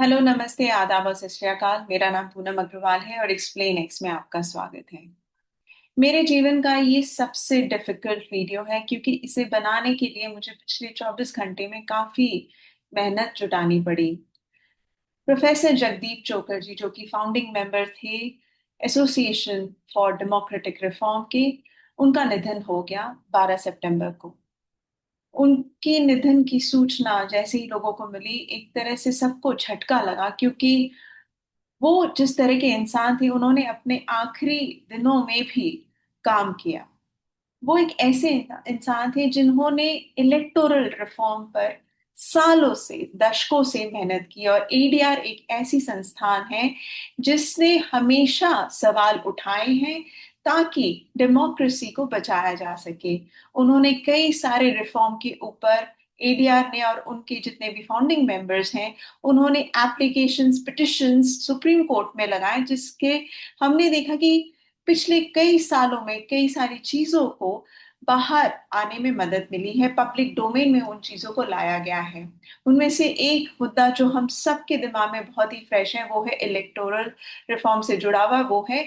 Hello, नमस्ते, आदाब और सत श्री अकाल। मेरा नाम पूनम अग्रवाल है और एक्सप्लेन एक्स में आपका स्वागत है। मेरे जीवन का ये सबसे डिफिकल्ट वीडियो है क्योंकि इसे बनाने के लिए मुझे पिछले 24 घंटे में काफी मेहनत जुटानी पड़ी। प्रोफेसर जगदीप चोकर जी, जो कि फाउंडिंग मेंबर थे एसोसिएशन फॉर डेमोक्रेटिक रिफॉर्म के, उनका निधन हो गया 12 सितंबर को। उनके निधन की सूचना जैसे ही लोगों को मिली, एक तरह से सबको झटका लगा क्योंकि वो जिस तरह के इंसान थे, उन्होंने अपने आखिरी दिनों में भी काम किया। वो एक ऐसे इंसान थे जिन्होंने इलेक्टोरल रिफॉर्म पर सालों से, दशकों से मेहनत की। और एडीआर एक ऐसी संस्थान है जिसने हमेशा सवाल उठाए हैं ताकि डेमोक्रेसी को बचाया जा सके। उन्होंने कई सारे रिफॉर्म के ऊपर, एडीआर ने और उनके जितने भी फाउंडिंग मेंबर्स हैं, उन्होंने एप्लीकेशंस, पिटिशंस सुप्रीम कोर्ट में लगाए, जिसके हमने देखा कि पिछले कई सालों में कई सारी चीजों को बाहर आने में मदद मिली है, पब्लिक डोमेन में उन चीजों को लाया गया है। उनमें से एक मुद्दा जो हम सबके दिमाग में बहुत ही फ्रेश है, वो है इलेक्टोरल रिफॉर्म से जुड़ा हुआ, वो है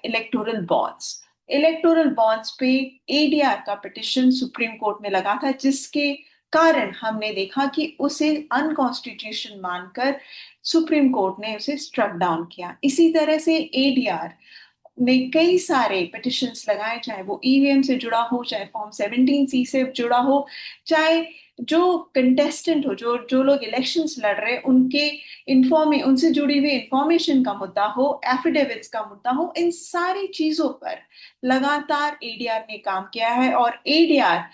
इलेक्टोरल बॉन्ड्स। इलेक्टोरल बॉन्ड्स पे एडीआर का पिटिशन सुप्रीम कोर्ट में लगा था, जिसके कारण हमने देखा कि उसे अनकॉन्स्टिट्यूशन मानकर सुप्रीम कोर्ट ने उसे स्ट्रक डाउन किया। इसी तरह से एडीआर ने कई सारे पिटिशंस लगाए, चाहे वो ईवीएम से जुड़ा हो, चाहे फॉर्म 17C से जुड़ा हो, चाहे जो कंटेस्टेंट हो, जो जो लोग इलेक्शंस लड़ रहे हैं, उनसे जुड़ी हुई इंफॉर्मेशन का मुद्दा हो, एफिडेविट्स का मुद्दा हो, इन सारी चीजों पर लगातार एडीआर ने काम किया है। और एडीआर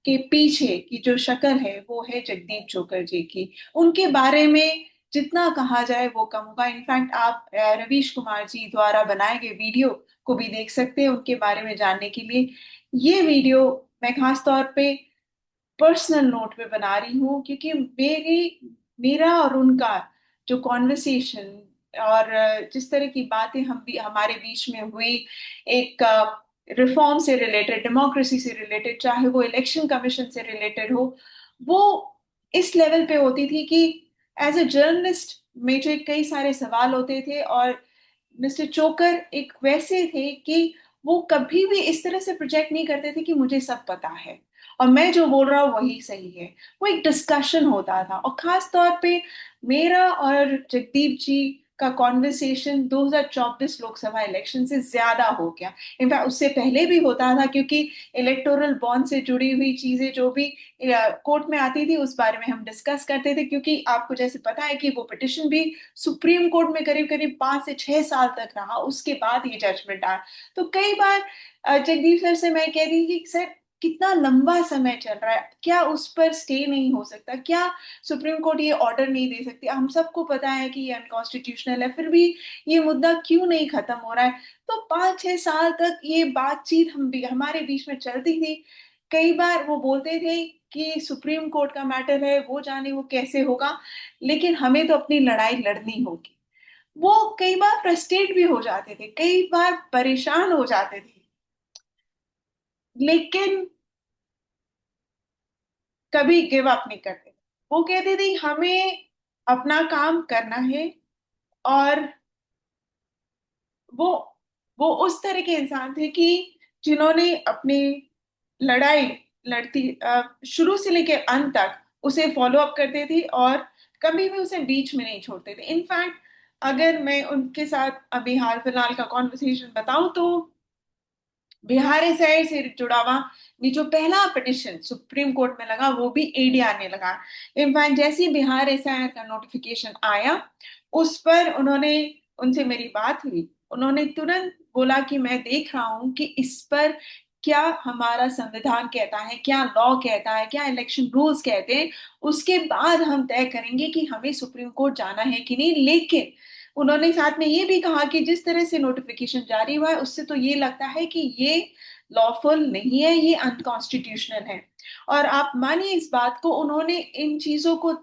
के पीछे की जो शक्ल है वो है जगदीप चोकर जी की। उनके बारे में जितना कहा जाए वो कम होगा। इनफैक्ट आप रवीश कुमार जी द्वारा बनाए गए वीडियो को भी देख सकते हैं उनके बारे में जानने के लिए। ये वीडियो मैं खास तौर पे पर्सनल नोट पे बना रही हूँ क्योंकि मेरा और उनका जो कॉन्वर्सेशन और जिस तरह की बातें हम भी हमारे बीच में हुई, एक रिफॉर्म से रिलेटेड, डेमोक्रेसी से रिलेटेड, चाहे वो इलेक्शन कमीशन से रिलेटेड हो, वो इस लेवल पे होती थी कि एज ए जर्नलिस्ट मुझे कई सारे सवाल होते थे। और मिस्टर चोकर एक वैसे थे कि वो कभी भी इस तरह से प्रोजेक्ट नहीं करते थे कि मुझे सब पता है और मैं जो बोल रहा हूँ वही सही है। वो एक डिस्कशन होता था। और खास तौर पे मेरा और जगदीप जी का कॉन्वर्सेशन 2024 लोकसभा इलेक्शन से ज्यादा हो गया। इनफैक्ट उससे पहले भी होता था क्योंकि इलेक्टोरल बॉन्ड से जुड़ी हुई चीजें जो भी कोर्ट में आती थी, उस बारे में हम डिस्कस करते थे, क्योंकि आपको जैसे पता है कि वो पिटिशन भी सुप्रीम कोर्ट में करीब करीब 5 से 6 साल तक रहा, उसके बाद ये जजमेंट आया। तो कई बार जगदीप सर से मैं कह रही कि सर, कितना लंबा समय चल रहा है, क्या उस पर स्टे नहीं हो सकता, क्या सुप्रीम कोर्ट ये ऑर्डर नहीं दे सकती? हम सबको पता है कि ये अनकॉन्स्टिट्यूशनल है, फिर भी ये मुद्दा क्यों नहीं खत्म हो रहा है? तो 5 6 साल तक ये बातचीत हमारे बीच में चलती थी। कई बार वो बोलते थे कि सुप्रीम कोर्ट का मैटर है, वो जाने वो कैसे होगा, लेकिन हमें तो अपनी लड़ाई लड़नी होगी। वो कई बार फ्रस्ट्रेट भी हो जाते थे, कई बार परेशान हो जाते थे, लेकिन कभी गिव अप नहीं करते। वो कहते थे हमें अपना काम करना है। और वो वो उस तरह के इंसान थे कि जिन्होंने अपनी लड़ाई लड़ती शुरू से लेकर अंत तक उसे फॉलो अप करते थे और कभी भी उसे बीच में नहीं छोड़ते थे। इनफैक्ट अगर मैं उनके साथ अभी हाल फिलहाल का कॉन्वर्सेशन बताऊं, तो बिहार एसआईआर से जुड़ा हुआ भी जो पहला पिटिशन सुप्रीम कोर्ट में लगा, वो भी एडीआर ने लगा। इनफैक्ट जैसे ही बिहार एसआईआर का नोटिफिकेशन आया, उस पर उनसे मेरी बात हुई। उन्होंने तुरंत बोला कि मैं देख रहा हूं कि इस पर क्या हमारा संविधान कहता है, क्या लॉ कहता है, क्या इलेक्शन रूल्स कहते हैं, उसके बाद हम तय करेंगे कि हमें सुप्रीम कोर्ट जाना है कि नहीं। लेकिन उन्होंने साथ में ये भी कहा कि जिस तरह से नोटिफिकेशन जारी हुआ है, उससे तो ये लगता है कि ये लॉफुल नहीं है, ये अनकॉन्स्टिट्यूशनल है। और आप मानिए इस बात को, उन्होंने इन चीजों को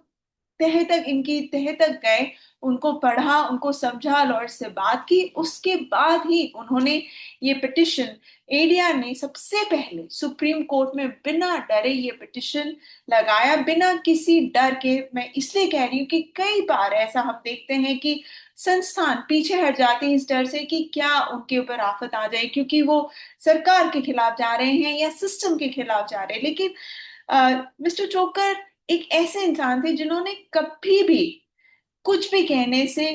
तह तक, इनकी तह तक गए, उनको पढ़ा, उनको समझा, लॉयर से बात की, उसके बाद ही उन्होंने ये पिटिशन, एडीआर ने सबसे पहले सुप्रीम कोर्ट में बिना डरे ये पिटिशन लगाया, बिना किसी डर के। मैं इसलिए कह रही हूँ कि कई बार ऐसा हम देखते हैं कि संस्थान पीछे हट जाते हैं इस डर से कि क्या उनके ऊपर आफत आ जाए, क्योंकि वो सरकार के खिलाफ जा रहे हैं या सिस्टम के खिलाफ जा रहे हैं। लेकिन मिस्टर चोकर एक ऐसे इंसान थे जिन्होंने कभी भी कुछ भी कहने से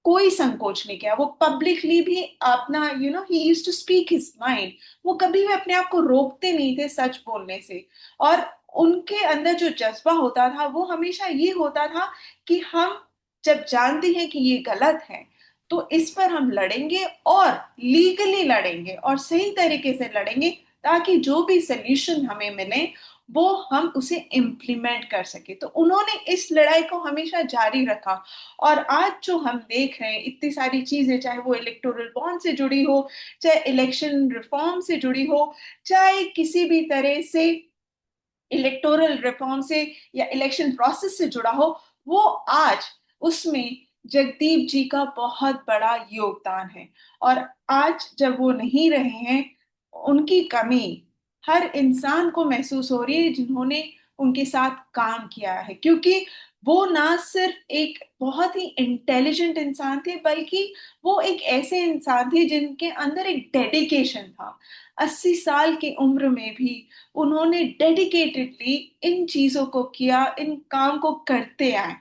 कोई संकोच नहीं किया। वो पब्लिकली भी अपना, ही used to speak his mind. वो कभी भी अपने आप को रोकते नहीं थे सच बोलने से। और उनके अंदर जो जज्बा होता था वो हमेशा ये होता था कि हम जब जानते हैं कि ये गलत है तो इस पर हम लड़ेंगे, और लीगली लड़ेंगे और सही तरीके से लड़ेंगे, ताकि जो भी सोल्यूशन हमें मिले वो हम उसे इम्प्लीमेंट कर सके। तो उन्होंने इस लड़ाई को हमेशा जारी रखा। और आज जो हम देख रहे हैं इतनी सारी चीजें, चाहे वो इलेक्टोरल बॉन्ड से जुड़ी हो, चाहे इलेक्शन रिफॉर्म से जुड़ी हो, चाहे किसी भी तरह से इलेक्टोरल रिफॉर्म से या इलेक्शन प्रोसेस से जुड़ा हो, वो आज उसमें जगदीप जी का बहुत बड़ा योगदान है। और आज जब वो नहीं रहे हैं, उनकी कमी हर इंसान को महसूस हो रही है जिन्होंने उनके साथ काम किया है। क्योंकि वो ना सिर्फ एक बहुत ही इंटेलिजेंट इंसान थे, बल्कि वो एक ऐसे इंसान थे जिनके अंदर एक डेडिकेशन था। 80 साल की उम्र में भी उन्होंने डेडिकेटेडली इन चीजों को किया, इन काम को करते आए।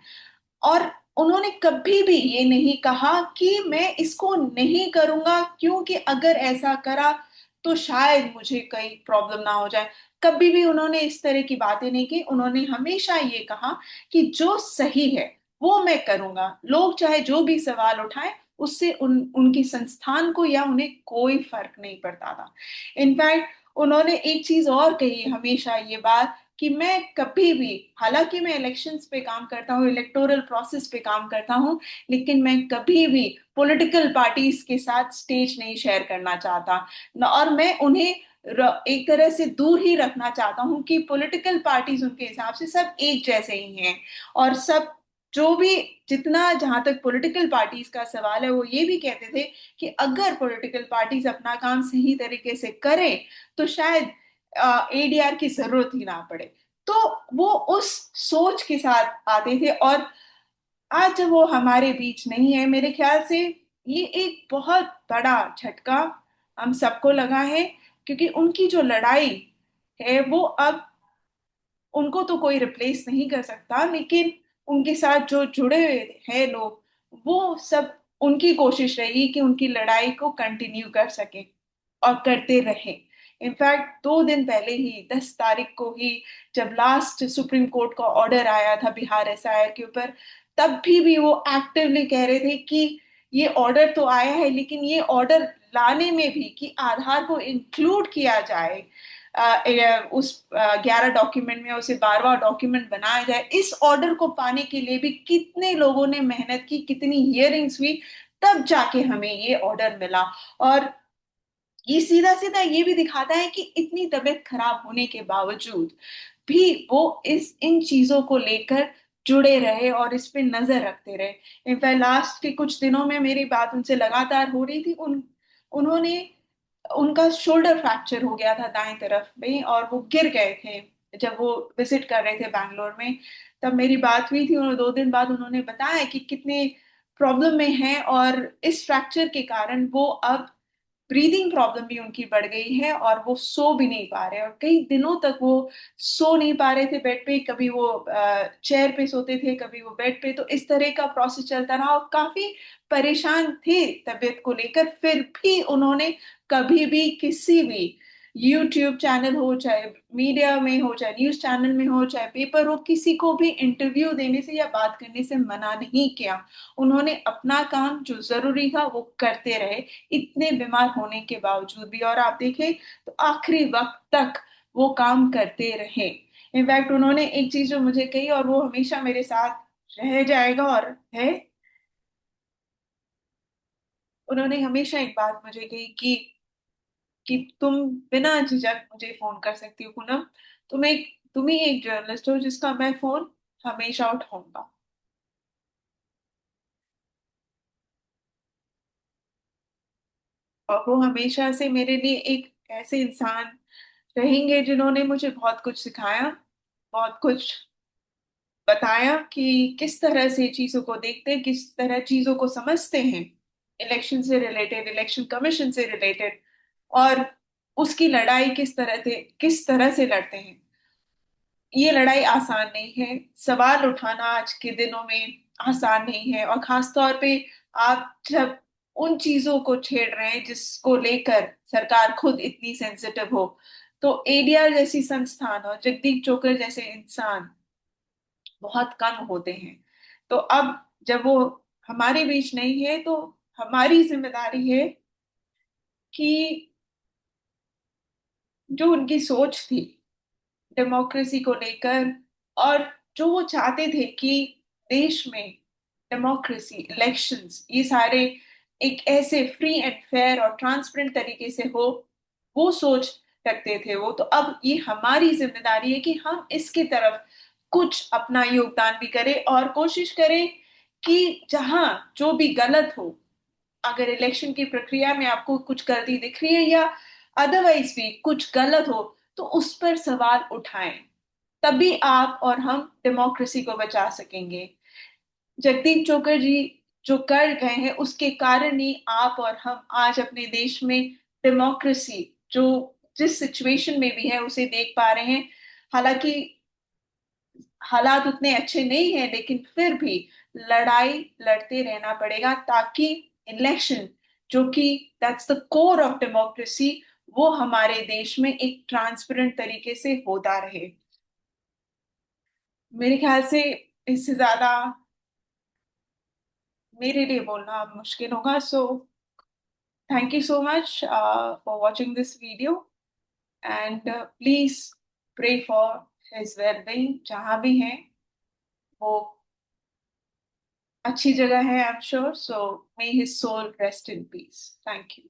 और उन्होंने कभी भी ये नहीं कहा कि मैं इसको नहीं करूंगा, क्योंकि अगर ऐसा करा तो शायद मुझे कोई प्रॉब्लम ना हो जाए। कभी भी उन्होंने इस तरह की बातें नहीं की। उन्होंने हमेशा ये कहा कि जो सही है वो मैं करूंगा, लोग चाहे जो भी सवाल उठाएं, उससे उनकी संस्थान को या उन्हें कोई फर्क नहीं पड़ता था। इनफैक्ट उन्होंने एक चीज और कही हमेशा, ये बात कि मैं कभी भी, हालांकि मैं इलेक्शंस पे काम करता हूँ, इलेक्टोरल प्रोसेस पे काम करता हूँ, लेकिन मैं कभी भी पॉलिटिकल पार्टीज के साथ स्टेज नहीं शेयर करना चाहता। और मैं उन्हें एक तरह से दूर ही रखना चाहता हूँ कि पॉलिटिकल पार्टीज उनके हिसाब से सब एक जैसे ही हैं। और सब जो भी, जितना, जहां तक पॉलिटिकल पार्टीज का सवाल है, वो ये भी कहते थे कि अगर पॉलिटिकल पार्टीज अपना काम सही तरीके से करें तो शायद एडीआर की जरूरत ही ना पड़े। तो वो उस सोच के साथ आते थे। और आज जब वो हमारे बीच नहीं है, मेरे ख्याल से ये एक बहुत बड़ा झटका हम सबको लगा है। क्योंकि उनकी जो लड़ाई है वो अब, उनको तो कोई रिप्लेस नहीं कर सकता, लेकिन उनके साथ जो जुड़े हुए हैं लोग, वो सब, उनकी कोशिश रही कि उनकी लड़ाई को कंटिन्यू कर सके और करते रहे। इनफैक्ट 2 दिन पहले ही, 10 तारीख को ही, जब लास्ट सुप्रीम कोर्ट का ऑर्डर आया था बिहार एसआईआर के ऊपर, तब भी वो एक्टिवली कह रहे थे कि ये ऑर्डर तो आया है, लेकिन ये ऑर्डर लाने में भी कि आधार को इंक्लूड किया जाए उस 11 डॉक्यूमेंट में, उसे 12वां डॉक्यूमेंट बनाया जाए, इस ऑर्डर को पाने के लिए भी कितने लोगों ने मेहनत की, कितनी हियरिंग्स हुई, तब जाके हमें ये ऑर्डर मिला। और ये सीधा सीधा ये भी दिखाता है कि इतनी तबीयत खराब होने के बावजूद भी वो इस इन चीजों को लेकर जुड़े रहे और इस पे नजर रखते रहे। इनफैक्ट लास्ट के कुछ दिनों में मेरी बात उनसे लगातार हो रही थी। उन्होंने, उनका शोल्डर फ्रैक्चर हो गया था दाएं तरफ में, और वो गिर गए थे जब वो विजिट कर रहे थे बैंगलोर में। तब मेरी बात हुई थी, उन्होंने 2 दिन बाद उन्होंने बताया कि कितने प्रॉब्लम में हैं, और इस फ्रैक्चर के कारण वो अब, ब्रीदिंग प्रॉब्लम भी उनकी बढ़ गई है और वो सो भी नहीं पा रहे, और कई दिनों तक वो सो नहीं पा रहे थे बेड पे। कभी वो चेयर पे सोते थे, कभी वो बेड पे। तो इस तरह का प्रोसेस चलता रहा और काफी परेशान थे तबीयत को लेकर। फिर भी उन्होंने कभी भी किसी भी यूट्यूब चैनल हो, चाहे मीडिया में हो, चाहे न्यूज चैनल में हो, चाहे पेपर हो, किसी को भी इंटरव्यू देने से या बात करने से मना नहीं किया। उन्होंने अपना काम जो जरूरी था वो करते रहे, इतने बीमार होने के बावजूद भी। और आप देखें तो आखिरी वक्त तक वो काम करते रहे। इनफैक्ट उन्होंने एक चीज जो मुझे कही, और वो हमेशा मेरे साथ रह जाएगा, और है, उन्होंने हमेशा एक बात मुझे कही कि तुम बिना झिझक मुझे फोन कर सकती हो पूनम। तुम ही एक जर्नलिस्ट हो जिसका मैं फोन हमेशा उठाऊंगा। और वो हमेशा से मेरे लिए एक ऐसे इंसान रहेंगे जिन्होंने मुझे बहुत कुछ सिखाया, बहुत कुछ बताया कि किस तरह से चीजों को देखते हैं, किस तरह चीजों को समझते हैं, इलेक्शन से रिलेटेड, इलेक्शन कमीशन से रिलेटेड, और उसकी लड़ाई किस तरह से लड़ते हैं। ये लड़ाई आसान नहीं है, सवाल उठाना आज के दिनों में आसान नहीं है, और खास तौर पे आप जब उन चीजों को छेड़ रहे हैं जिसको लेकर सरकार खुद इतनी सेंसिटिव हो। तो एडीआर जैसी संस्थान और जगदीप चोकर जैसे इंसान बहुत कम होते हैं। तो अब जब वो हमारे बीच नहीं है, तो हमारी जिम्मेदारी है कि जो उनकी सोच थी डेमोक्रेसी को लेकर, और जो वो चाहते थे कि देश में डेमोक्रेसी, इलेक्शंस, ये सारे एक ऐसे फ्री एंड फेयर और ट्रांसपेरेंट तरीके से हो, वो सोच रखते थे वो। तो अब ये हमारी जिम्मेदारी है कि हम इसकी तरफ कुछ अपना योगदान भी करें और कोशिश करें कि जहां जो भी गलत हो, अगर इलेक्शन की प्रक्रिया में आपको कुछ गलती दिख रही है या अदरवाइज भी कुछ गलत हो, तो उस पर सवाल उठाएं। तभी आप और हम डेमोक्रेसी को बचा सकेंगे। जगदीप चोकर जी जो कर गए हैं, उसके कारण ही आप और हम आज अपने देश में डेमोक्रेसी, जो जिस सिचुएशन में भी है, उसे देख पा रहे हैं। हालांकि हालात उतने अच्छे नहीं हैं, लेकिन फिर भी लड़ाई लड़ते रहना पड़ेगा ताकि इलेक्शन, जो कि that's the core of democracy, वो हमारे देश में एक ट्रांसपेरेंट तरीके से होता रहे। मेरे ख्याल से इससे ज्यादा मेरे लिए बोलना मुश्किल होगा। So thank you so much for watching this video, and please pray for his wellbeing जहां भी हैं वो। अच्छी जगह है, I am sure. So may his soul rest in peace. Thank you.